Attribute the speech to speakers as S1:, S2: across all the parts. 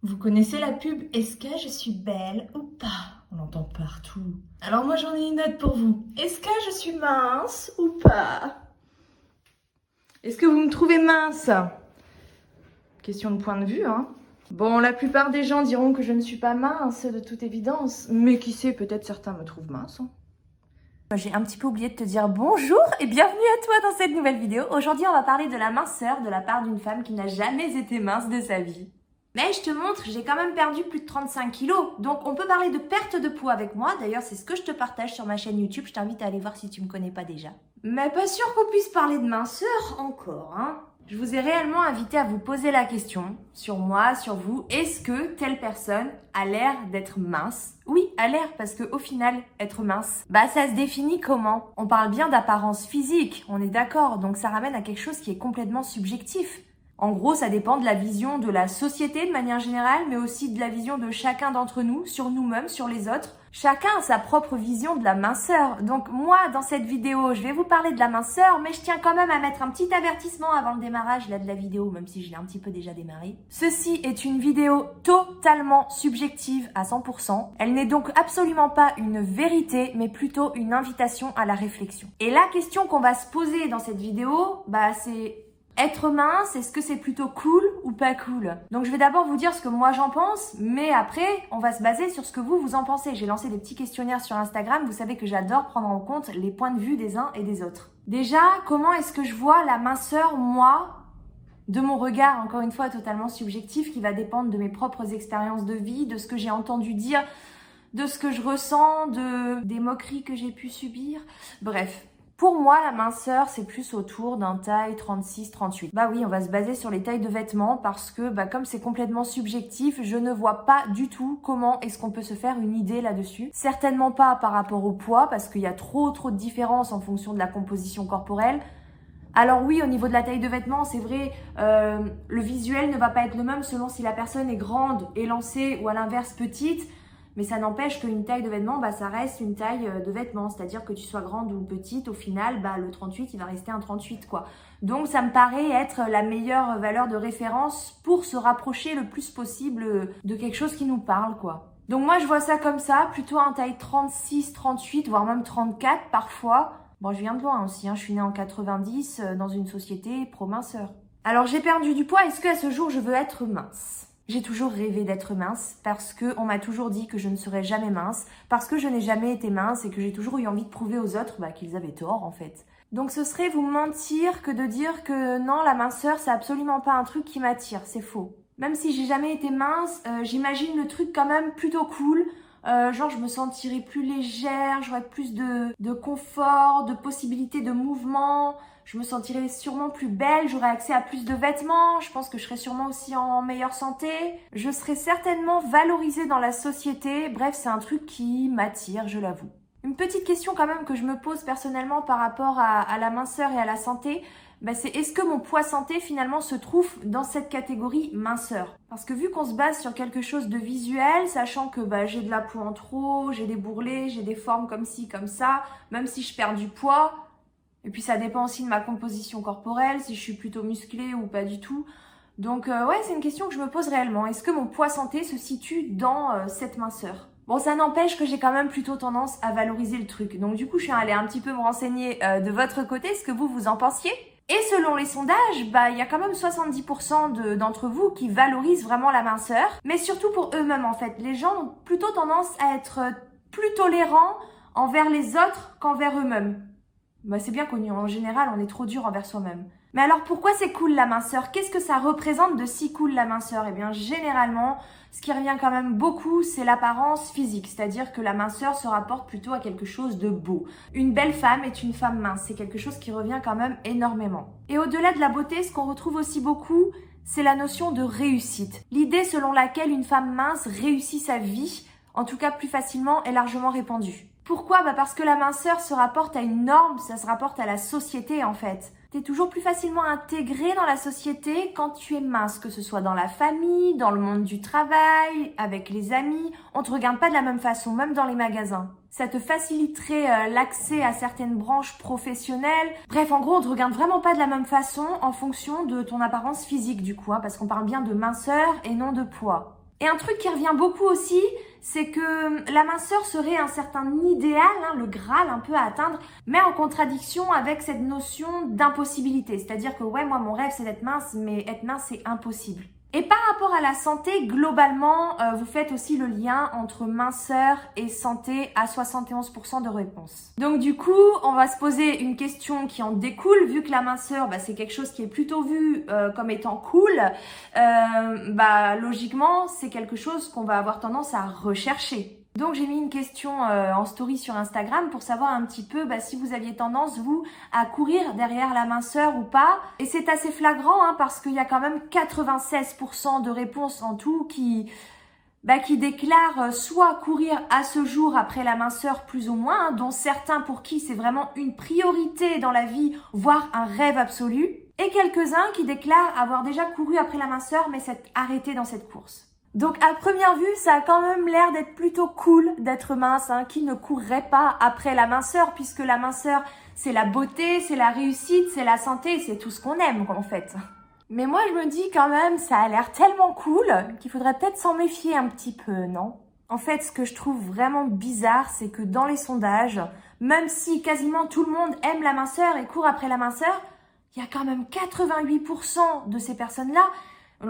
S1: Vous connaissez la pub « Est-ce que je suis belle ou pas ?» On l'entend partout. Alors moi j'en ai une autre pour vous. Est-ce que je suis mince ou pas? Est-ce que vous me trouvez mince? Question de point de vue, hein. Bon, la plupart des gens diront que je ne suis pas mince, de toute évidence. Mais qui sait, peut-être certains me trouvent mince, hein.
S2: J'ai un petit peu oublié de te dire bonjour et bienvenue à toi dans cette nouvelle vidéo. Aujourd'hui, on va parler de la minceur de la part d'une femme qui n'a jamais été mince de sa vie. Mais je te montre, j'ai quand même perdu plus de 35 kilos. Donc on peut parler de perte de poids avec moi. D'ailleurs, c'est ce que je te partage sur ma chaîne YouTube. Je t'invite à aller voir si tu me connais pas déjà. Mais pas sûr qu'on puisse parler de minceur encore, hein. Je vous ai réellement invité à vous poser la question sur moi, sur vous. Est-ce que telle personne a l'air d'être mince? Oui, a l'air, parce que au final, être mince, ça se définit comment? On parle bien d'apparence physique, on est d'accord. Donc ça ramène à quelque chose qui est complètement subjectif. En gros, ça dépend de la vision de la société de manière générale, mais aussi de la vision de chacun d'entre nous, sur nous-mêmes, sur les autres. Chacun a sa propre vision de la minceur. Donc moi, dans cette vidéo, je vais vous parler de la minceur, mais je tiens quand même à mettre un petit avertissement avant le démarrage là de la vidéo, même si je l'ai un petit peu déjà démarré. Ceci est une vidéo totalement subjective à 100%. Elle n'est donc absolument pas une vérité, mais plutôt une invitation à la réflexion. Et la question qu'on va se poser dans cette vidéo, c'est... être mince, est-ce que c'est plutôt cool ou pas cool? Donc je vais d'abord vous dire ce que moi j'en pense, mais après on va se baser sur ce que vous en pensez. J'ai lancé des petits questionnaires sur Instagram, vous savez que j'adore prendre en compte les points de vue des uns et des autres. Déjà, comment est-ce que je vois la minceur, moi, de mon regard, encore une fois totalement subjectif, qui va dépendre de mes propres expériences de vie, de ce que j'ai entendu dire, de ce que je ressens, des moqueries que j'ai pu subir, bref. Pour moi, la minceur, c'est plus autour d'un taille 36-38. Oui, on va se baser sur les tailles de vêtements parce que, comme c'est complètement subjectif, je ne vois pas du tout comment est-ce qu'on peut se faire une idée là-dessus. Certainement pas par rapport au poids parce qu'il y a trop de différences en fonction de la composition corporelle. Alors oui, au niveau de la taille de vêtements, c'est vrai, le visuel ne va pas être le même selon si la personne est grande, élancée ou à l'inverse petite. Mais ça n'empêche qu'une taille de vêtement, ça reste une taille de vêtement. C'est-à-dire que tu sois grande ou petite, au final, le 38, il va rester un 38, quoi. Donc, ça me paraît être la meilleure valeur de référence pour se rapprocher le plus possible de quelque chose qui nous parle, quoi. Donc, moi, je vois ça comme ça, plutôt un taille 36, 38, voire même 34 parfois. Bon, je viens de loin aussi, hein. Je suis née en 90 dans une société pro-minceur. Alors, j'ai perdu du poids. Est-ce qu'à ce jour, je veux être mince ? J'ai toujours rêvé d'être mince parce qu'on m'a toujours dit que je ne serais jamais mince, parce que je n'ai jamais été mince et que j'ai toujours eu envie de prouver aux autres qu'ils avaient tort en fait. Donc ce serait vous mentir que de dire que non, la minceur c'est absolument pas un truc qui m'attire, c'est faux. Même si j'ai jamais été mince, j'imagine le truc quand même plutôt cool. Genre je me sentirais plus légère, j'aurais plus de confort, de possibilités de mouvement, je me sentirais sûrement plus belle, j'aurais accès à plus de vêtements, je pense que je serais sûrement aussi en meilleure santé, je serais certainement valorisée dans la société, bref c'est un truc qui m'attire, je l'avoue. Une petite question quand même que je me pose personnellement par rapport à la minceur et à la santé, c'est est-ce que mon poids santé finalement se trouve dans cette catégorie minceur? Parce que vu qu'on se base sur quelque chose de visuel, sachant que j'ai de la peau en trop, j'ai des bourrelets, j'ai des formes comme ci, comme ça, même si je perds du poids, et puis ça dépend aussi de ma composition corporelle, si je suis plutôt musclée ou pas du tout. Donc ouais, c'est une question que je me pose réellement. Est-ce que mon poids santé se situe dans cette minceur? Bon, ça n'empêche que j'ai quand même plutôt tendance à valoriser le truc. Donc du coup, je suis allée un petit peu me renseigner de votre côté, ce que vous en pensiez. Et selon les sondages, il y a quand même 70% d'entre vous qui valorisent vraiment la minceur, mais surtout pour eux-mêmes en fait. Les gens ont plutôt tendance à être plus tolérants envers les autres qu'envers eux-mêmes. C'est bien connu, en général, on est trop dur envers soi-même. Mais alors pourquoi c'est cool la minceur? Qu'est-ce que ça représente de si cool la minceur? Eh bien généralement, ce qui revient quand même beaucoup, c'est l'apparence physique. C'est-à-dire que la minceur se rapporte plutôt à quelque chose de beau. Une belle femme est une femme mince. C'est quelque chose qui revient quand même énormément. Et au-delà de la beauté, ce qu'on retrouve aussi beaucoup, c'est la notion de réussite. L'idée selon laquelle une femme mince réussit sa vie, en tout cas plus facilement, est largement répandue. Pourquoi? Parce que la minceur se rapporte à une norme, ça se rapporte à la société en fait. T'es toujours plus facilement intégré dans la société quand tu es mince, que ce soit dans la famille, dans le monde du travail, avec les amis. On te regarde pas de la même façon, même dans les magasins. Ça te faciliterait l'accès à certaines branches professionnelles. Bref, en gros, on te regarde vraiment pas de la même façon en fonction de ton apparence physique du coup, parce qu'on parle bien de minceur et non de poids. Et un truc qui revient beaucoup aussi, c'est que la minceur serait un certain idéal, le Graal un peu à atteindre, mais en contradiction avec cette notion d'impossibilité. C'est-à-dire que ouais, moi mon rêve c'est d'être mince, mais être mince c'est impossible. Et par rapport à la santé, globalement, vous faites aussi le lien entre minceur et santé à 71% de réponses. Donc du coup, on va se poser une question qui en découle, vu que la minceur, c'est quelque chose qui est plutôt vu comme étant cool, logiquement, c'est quelque chose qu'on va avoir tendance à rechercher. Donc j'ai mis une question en story sur Instagram pour savoir un petit peu si vous aviez tendance, vous, à courir derrière la minceur ou pas. Et c'est assez flagrant parce qu'il y a quand même 96% de réponses en tout qui déclarent soit courir à ce jour après la minceur plus ou moins, dont certains pour qui c'est vraiment une priorité dans la vie, voire un rêve absolu. Et quelques-uns qui déclarent avoir déjà couru après la minceur mais s'être arrêtés dans cette course. Donc à première vue, ça a quand même l'air d'être plutôt cool d'être mince, qui ne courrait pas après la minceur, puisque la minceur, c'est la beauté, c'est la réussite, c'est la santé, c'est tout ce qu'on aime en fait. Mais moi je me dis quand même, ça a l'air tellement cool qu'il faudrait peut-être s'en méfier un petit peu, non? En fait, ce que je trouve vraiment bizarre, c'est que dans les sondages, même si quasiment tout le monde aime la minceur et court après la minceur, il y a quand même 88% de ces personnes-là,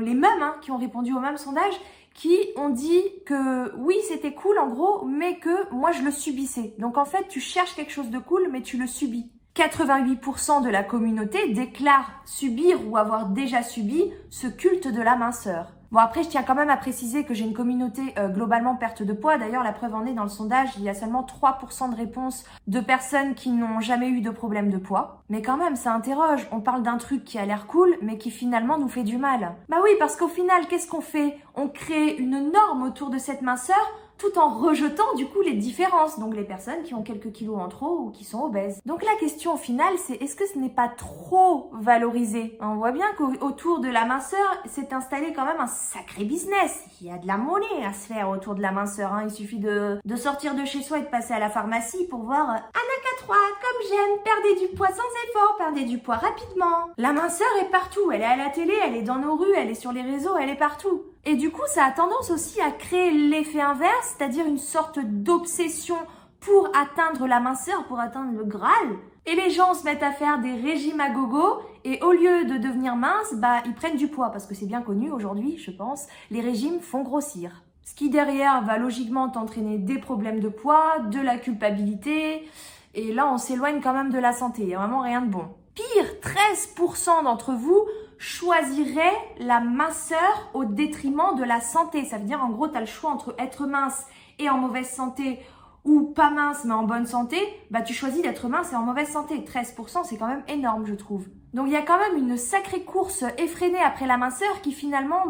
S2: les mêmes qui ont répondu au même sondage, qui ont dit que oui, c'était cool en gros, mais que moi je le subissais. Donc en fait, tu cherches quelque chose de cool, mais tu le subis. 88% de la communauté déclarent subir ou avoir déjà subi ce culte de la minceur. Bon, après, je tiens quand même à préciser que j'ai une communauté globalement perte de poids. D'ailleurs, la preuve en est dans le sondage, il y a seulement 3% de réponses de personnes qui n'ont jamais eu de problème de poids. Mais quand même, ça interroge. On parle d'un truc qui a l'air cool, mais qui finalement nous fait du mal. Bah oui, parce qu'au final, qu'est-ce qu'on fait? On crée une norme autour de cette minceur, tout en rejetant du coup les différences, donc les personnes qui ont quelques kilos en trop ou qui sont obèses. Donc la question au final, c'est est-ce que ce n'est pas trop valorisé? On voit bien qu'autour de la minceur, s'est installé quand même un sacré business. Il y a de la monnaie à se faire autour de la minceur. Il suffit de sortir de chez soi et de passer à la pharmacie pour voir Anna K3, comme j'aime, perdez du poids sans effort, perdez du poids rapidement. La minceur est partout, elle est à la télé, elle est dans nos rues, elle est sur les réseaux, elle est partout. Et du coup, ça a tendance aussi à créer l'effet inverse, c'est-à-dire une sorte d'obsession pour atteindre la minceur, pour atteindre le Graal. Et les gens se mettent à faire des régimes à gogo et au lieu de devenir minces, ils prennent du poids parce que c'est bien connu aujourd'hui, je pense, les régimes font grossir. Ce qui derrière va logiquement t'entraîner des problèmes de poids, de la culpabilité et là on s'éloigne quand même de la santé, il n'y a vraiment rien de bon. Pire, 13% d'entre vous choisiraient la minceur au détriment de la santé. Ça veut dire en gros tu as le choix entre être mince et en mauvaise santé ou pas mince mais en bonne santé, tu choisis d'être mince et en mauvaise santé. 13% c'est quand même énorme je trouve. Donc il y a quand même une sacrée course effrénée après la minceur qui finalement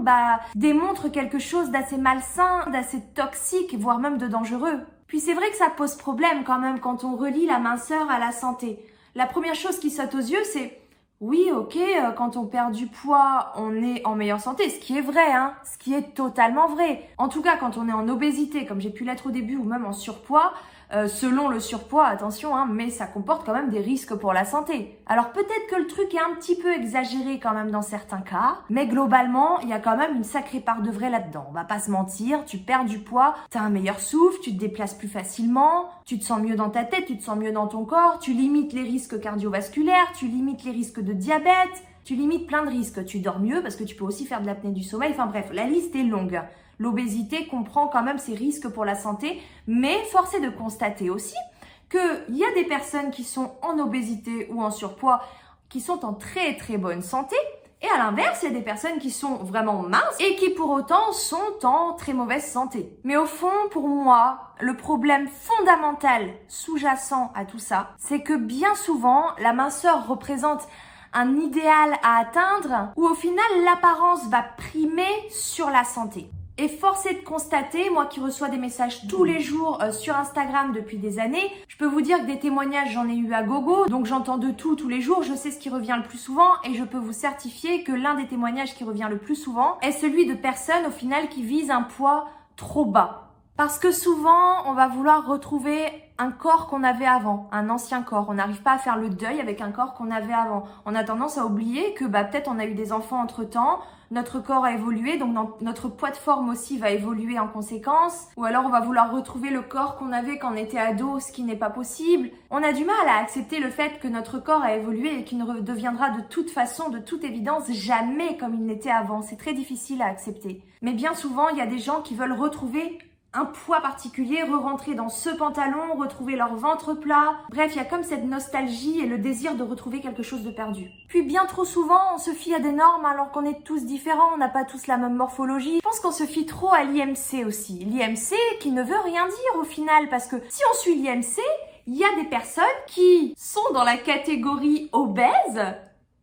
S2: démontre quelque chose d'assez malsain, d'assez toxique, voire même de dangereux. Puis c'est vrai que ça pose problème quand même quand on relie la minceur à la santé. La première chose qui saute aux yeux c'est oui, ok, quand on perd du poids, on est en meilleure santé, ce qui est vrai, ce qui est totalement vrai. En tout cas, quand on est en obésité, comme j'ai pu l'être au début, ou même en surpoids, selon le surpoids, attention, mais ça comporte quand même des risques pour la santé. Alors peut-être que le truc est un petit peu exagéré quand même dans certains cas, mais globalement, il y a quand même une sacrée part de vrai là-dedans. On va pas se mentir, tu perds du poids, t'as un meilleur souffle, tu te déplaces plus facilement, tu te sens mieux dans ta tête, tu te sens mieux dans ton corps, tu limites les risques cardiovasculaires, tu limites les risques de diabète, tu limites plein de risques, tu dors mieux parce que tu peux aussi faire de l'apnée du sommeil, enfin bref, la liste est longue. L'obésité comprend quand même ses risques pour la santé, mais force est de constater aussi qu'il y a des personnes qui sont en obésité ou en surpoids qui sont en très très bonne santé, et à l'inverse, il y a des personnes qui sont vraiment minces et qui pour autant sont en très mauvaise santé. Mais au fond, pour moi, le problème fondamental sous-jacent à tout ça, c'est que bien souvent, la minceur représente un idéal à atteindre où au final, l'apparence va primer sur la santé. Et force est de constater, moi qui reçois des messages tous les jours sur Instagram depuis des années, je peux vous dire que des témoignages j'en ai eu à gogo, donc j'entends de tout tous les jours, je sais ce qui revient le plus souvent et je peux vous certifier que l'un des témoignages qui revient le plus souvent est celui de personnes au final qui visent un poids trop bas. Parce que souvent, on va vouloir retrouver un corps qu'on avait avant, un ancien corps. On n'arrive pas à faire le deuil avec un corps qu'on avait avant. On a tendance à oublier que peut-être on a eu des enfants entre-temps, notre corps a évolué, donc notre poids de forme aussi va évoluer en conséquence. Ou alors on va vouloir retrouver le corps qu'on avait quand on était ado, ce qui n'est pas possible. On a du mal à accepter le fait que notre corps a évolué et qu'il ne deviendra de toute façon, de toute évidence, jamais comme il n'était avant. C'est très difficile à accepter. Mais bien souvent, il y a des gens qui veulent retrouver un poids particulier, re-rentrer dans ce pantalon, retrouver leur ventre plat. Bref, il y a comme cette nostalgie et le désir de retrouver quelque chose de perdu. Puis bien trop souvent, on se fie à des normes alors qu'on est tous différents, on n'a pas tous la même morphologie. Je pense qu'on se fie trop à l'IMC aussi. L'IMC qui ne veut rien dire au final, parce que si on suit l'IMC, il y a des personnes qui sont dans la catégorie obèse,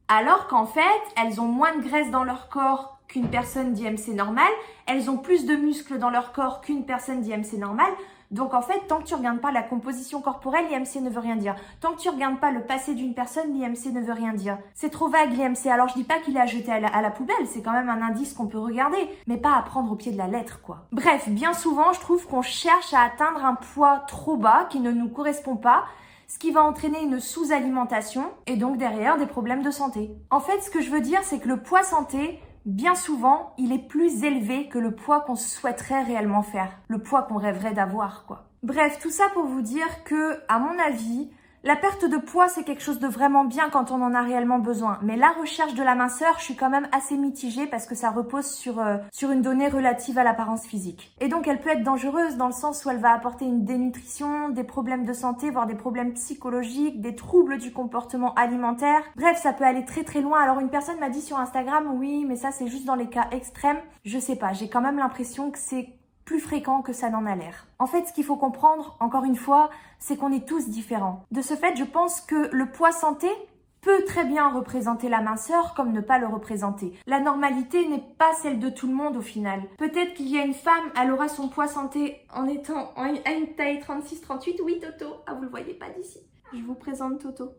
S2: alors qu'en fait, elles ont moins de graisse dans leur corps qu'une personne d'IMC normale, elles ont plus de muscles dans leur corps qu'une personne d'IMC normale. Donc en fait, tant que tu regardes pas la composition corporelle, l'IMC ne veut rien dire. Tant que tu regardes pas le passé d'une personne, l'IMC ne veut rien dire. C'est trop vague l'IMC. Alors je dis pas qu'il est à jeter à la poubelle, c'est quand même un indice qu'on peut regarder, mais pas à prendre au pied de la lettre quoi. Bref, bien souvent, je trouve qu'on cherche à atteindre un poids trop bas qui ne nous correspond pas, ce qui va entraîner une sous-alimentation et donc derrière des problèmes de santé. En fait, ce que je veux dire, c'est que le poids santé, bien souvent, il est plus élevé que le poids qu'on souhaiterait réellement faire, le poids qu'on rêverait d'avoir, quoi. Bref, tout ça pour vous dire que, à mon avis, la perte de poids, c'est quelque chose de vraiment bien quand on en a réellement besoin. Mais la recherche de la minceur, je suis quand même assez mitigée parce que ça repose sur une donnée relative à l'apparence physique. Et donc, elle peut être dangereuse dans le sens où elle va apporter une dénutrition, des problèmes de santé, voire des problèmes psychologiques, des troubles du comportement alimentaire. Bref, ça peut aller très très loin. Alors, une personne m'a dit sur Instagram, oui, mais ça, c'est juste dans les cas extrêmes. Je sais pas, j'ai quand même l'impression que c'est plus fréquent que ça n'en a l'air. En fait, ce qu'il faut comprendre, encore une fois, c'est qu'on est tous différents. De ce fait, je pense que le poids santé peut très bien représenter la minceur comme ne pas le représenter. La normalité n'est pas celle de tout le monde au final. Peut-être qu'il y a une femme, elle aura son poids santé en étant à une taille 36-38. Oui, Toto. Ah, vous le voyez pas d'ici. Je vous présente Toto.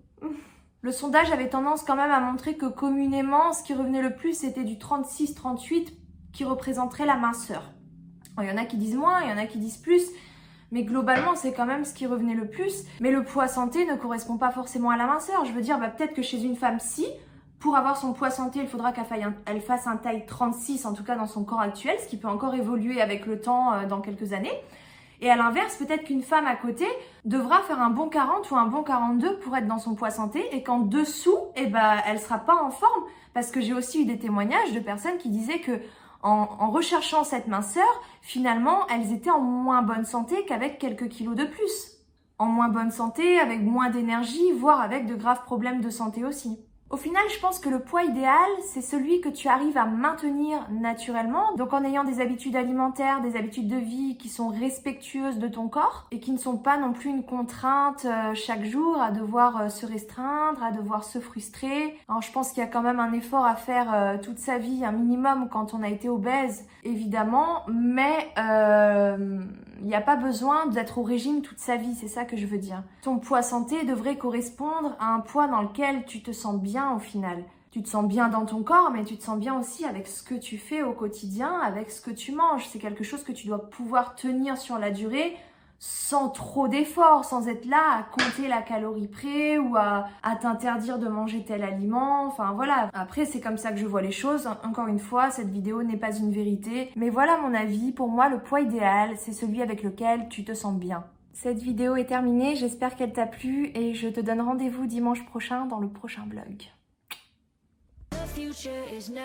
S2: Le sondage avait tendance quand même à montrer que communément, ce qui revenait le plus, c'était du 36-38 qui représenterait la minceur. Il y en a qui disent moins, il y en a qui disent plus, mais globalement, c'est quand même ce qui revenait le plus. Mais le poids santé ne correspond pas forcément à la minceur. Je veux dire, peut-être que chez une femme, si, pour avoir son poids santé, il faudra qu'elle fasse un taille 36, en tout cas dans son corps actuel, ce qui peut encore évoluer avec le temps dans quelques années. Et à l'inverse, peut-être qu'une femme à côté devra faire un bon 40 ou un bon 42 pour être dans son poids santé et qu'en dessous, elle sera pas en forme. Parce que j'ai aussi eu des témoignages de personnes qui disaient que en recherchant cette minceur, finalement, elles étaient en moins bonne santé qu'avec quelques kilos de plus. En moins bonne santé, avec moins d'énergie, voire avec de graves problèmes de santé aussi. Au final, je pense que le poids idéal, c'est celui que tu arrives à maintenir naturellement, donc en ayant des habitudes alimentaires, des habitudes de vie qui sont respectueuses de ton corps et qui ne sont pas non plus une contrainte chaque jour à devoir se restreindre, à devoir se frustrer. Alors je pense qu'il y a quand même un effort à faire toute sa vie, un minimum quand on a été obèse, évidemment, mais il n'y a pas besoin d'être au régime toute sa vie, c'est ça que je veux dire. Ton poids santé devrait correspondre à un poids dans lequel tu te sens bien au final. Tu te sens bien dans ton corps, mais tu te sens bien aussi avec ce que tu fais au quotidien, avec ce que tu manges. C'est quelque chose que tu dois pouvoir tenir sur la durée sans trop d'efforts, sans être là à compter la calorie près ou à t'interdire de manger tel aliment. Enfin voilà, après c'est comme ça que je vois les choses. Encore une fois, cette vidéo n'est pas une vérité. Mais voilà mon avis, pour moi le poids idéal, c'est celui avec lequel tu te sens bien. Cette vidéo est terminée, j'espère qu'elle t'a plu et je te donne rendez-vous dimanche prochain dans le prochain vlog. The future is now.